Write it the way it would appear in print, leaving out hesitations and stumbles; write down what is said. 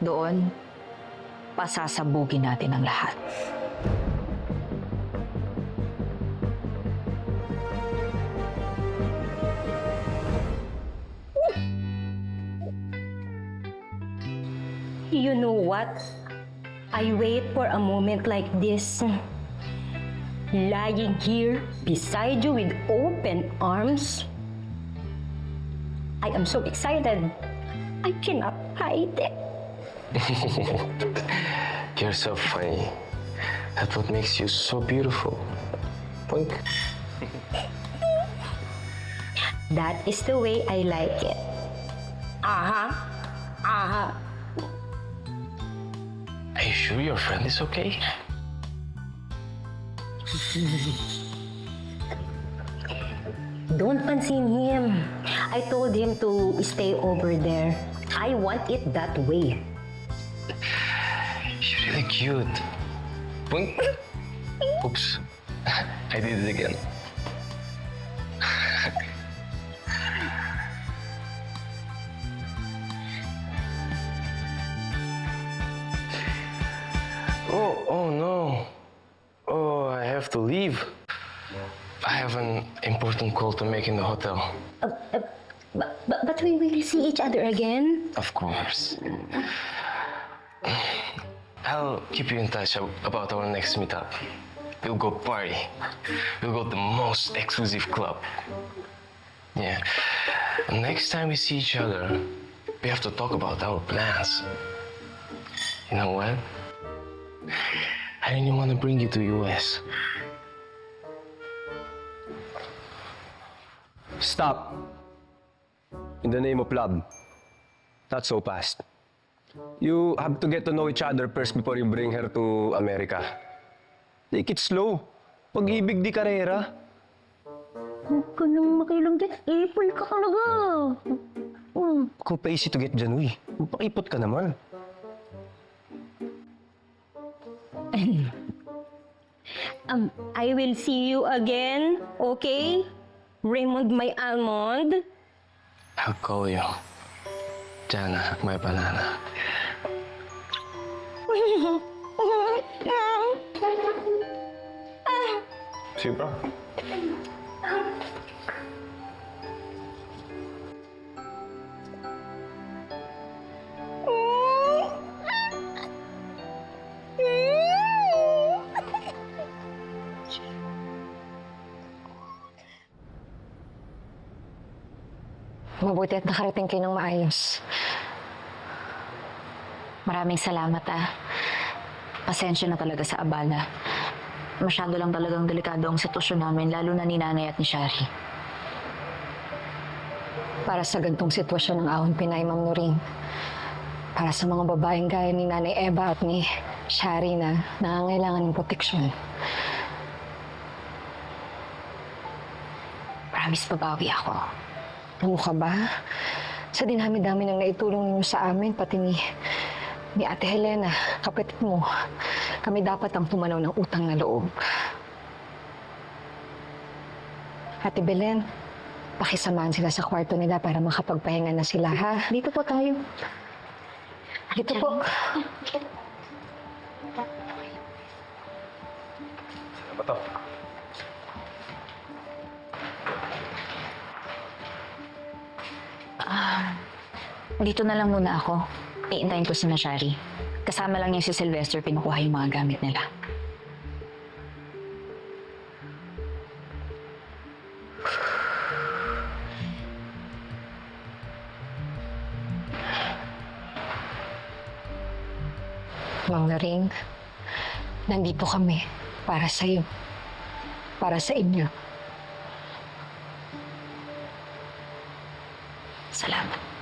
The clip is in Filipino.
doon, pasasabugin natin ang lahat. You know what? I wait for a moment like this. Lying here beside you with open arms. I am so excited. I cannot hide it. You're so funny. That's what makes you so beautiful. Punk. That is the way I like it. Aha. Aha. Are you sure your friend is okay? Don't pansin him. I told him to stay over there. I want it that way. You're really cute. Punk. Oops. I did it again. Oh no. Oh, I have to leave. I have an important call to make in the hotel. But we will see each other again. Of course. I'll keep you in touch about our next meetup. We'll go party. We'll go to the most exclusive club. Yeah. Next time we see each other, we have to talk about our plans. You know what? I really want to bring you to US. Stop. In the name of love. Not so fast. You have to get to know each other first before you bring her to America. Take it slow. Pag-ibig di karera. Huwag ka nang makilang dyan. Ipol ka talaga. Kung pa easy to get dyan, uy. Pakipot ka naman. I will see you again, okay? Raymond, my almond. I'll call you. Jana, my banana. See you, bro. Mabuti at nakarating kayo ng maayos. Maraming salamat Pasensya na talaga sa abala. Masyado lang talagang delikado ang sitwasyon namin, lalo na ni Nanay at ni Shari. Para sa gantong sitwasyon ng ahon Pinay, Ma'am Nuring. Para sa mga babaeng gaya ni Nanay Eva at ni Shari na nangangailangan ng proteksyon. Promise, babawi ako. Ano ka ba? Sa dinami-dami ng naitulong ninyo sa amin, pati ni Ate Helena, kapatid mo, kami dapat ang pumanaw ng utang na loob. Ate Belen, pakisamahan sila sa kwarto nila para makapagpahinga na sila, ha? Dito po tayo. Dito po. Ano ba to? Dito na lang muna ako. Iintayin ko si Shari. Kasama lang niya si Sylvester, pinukuha yung mga gamit nila. Ma'am Naring, nandito kami para sa'yo. Para sa inyo. Salamat.